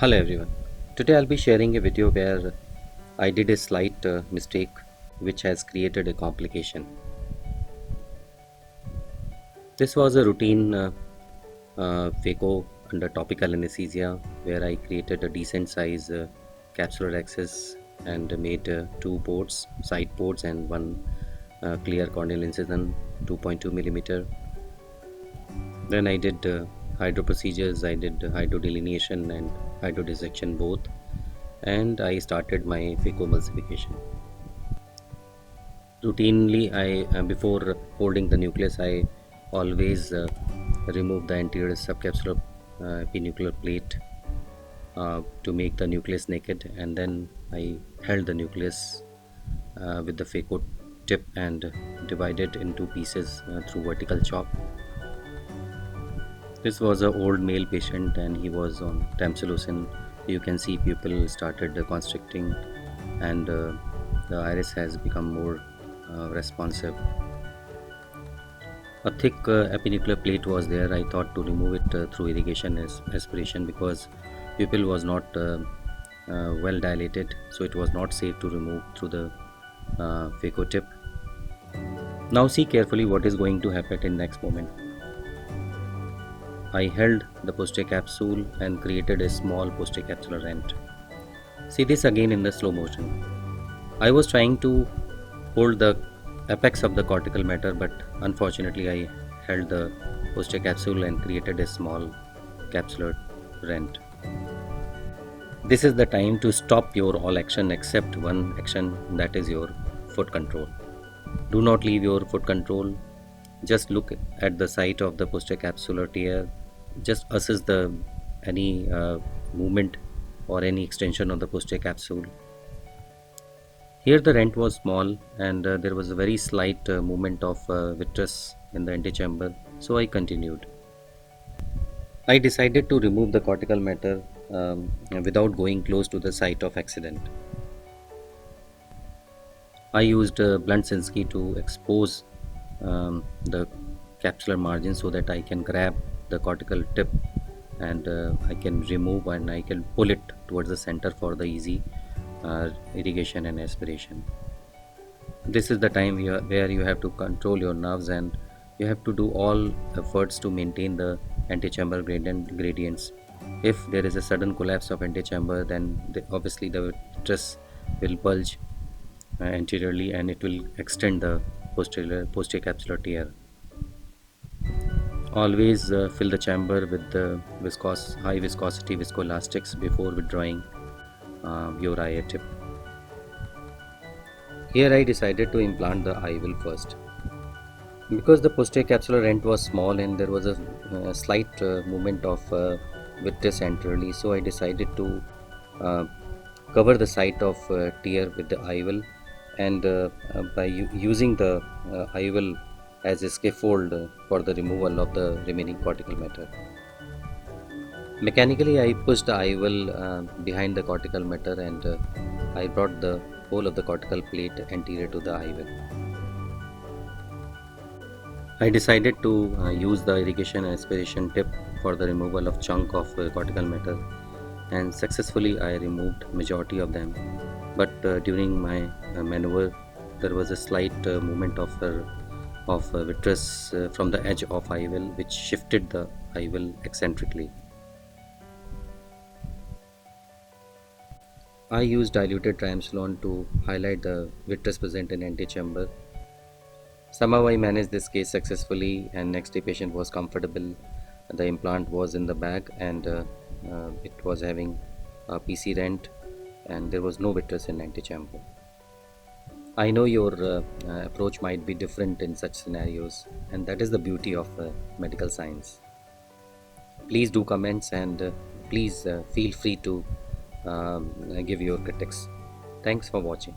Hello everyone. Today I'll be sharing a video where I did a slight mistake which has created a complication. This was a routine phaco under topical anesthesia where I created a decent size capsular access and made two ports, side ports and one clear corneal incision 2.2 millimeter. Then I did hydro procedures, I did hydro delineation and hydro dissection both, and I started my phacoemulsification. Routinely, I before holding the nucleus, I always remove the anterior subcapsular epinuclear plate to make the nucleus naked, and then I held the nucleus with the phaco tip and divided into pieces through vertical chop. This was an old male patient, and he was on tamsulosin. You can see pupil started constricting, and the iris has become more responsive. A thick epinuclear plate was there. I thought to remove it through irrigation aspiration because pupil was not well dilated, so it was not safe to remove through the phaco tip. Now see carefully what is going to happen in next moment. I held the posterior capsule and created a small posterior capsular rent. See this again in the slow motion. I was trying to hold the apex of the cortical matter, but unfortunately I held the posterior capsule and created a small capsular rent. This is the time to stop your all action except one action, that is your foot control. Do not leave your foot control. Just look at the site of the posterior capsular tear. Just assess the any movement or any extension of the posterior capsule. Here the rent was small, and there was a very slight movement of vitreous in the antechamber, so I continued. I decided to remove the cortical matter without going close to the site of accident. I used blunt Sinski to expose the capsular margin so that I can grab the cortical tip, and I can remove and I can pull it towards the center for the easy irrigation and aspiration. This is the time where you have to control your nerves, and you have to do all efforts to maintain the antechamber gradients. If there is a sudden collapse of antechamber, then obviously the stress will bulge anteriorly and it will extend the posterior capsular tear. Always fill the chamber with the high viscosity viscoelastics before withdrawing your IA tip. Here I decided to implant the IVL first. Because the posterior capsular rent was small and there was a slight movement of vitreous anteriorly, so I decided to uh, cover the site of tear with the IVL, and by using the IVL as a scaffold for the removal of the remaining cortical matter. Mechanically, I pushed the IVL behind the cortical matter, and I brought the whole of the cortical plate anterior to the IVL. I decided to use the irrigation aspiration tip for the removal of chunk of cortical matter, and successfully I removed majority of them. But during my maneuver, there was a slight movement of vitreous from the edge of IVL, which shifted the IVL eccentrically. I used diluted triamcinolone to highlight the vitreous present in antechamber. Somehow I managed this case successfully, and next day patient was comfortable. The implant was in the bag, and it was having a PC rent, and there was no vitreous in antechamber. I know your approach might be different in such scenarios, and that is the beauty of medical science. Please do comments, and please feel free to give your critics. Thanks for watching.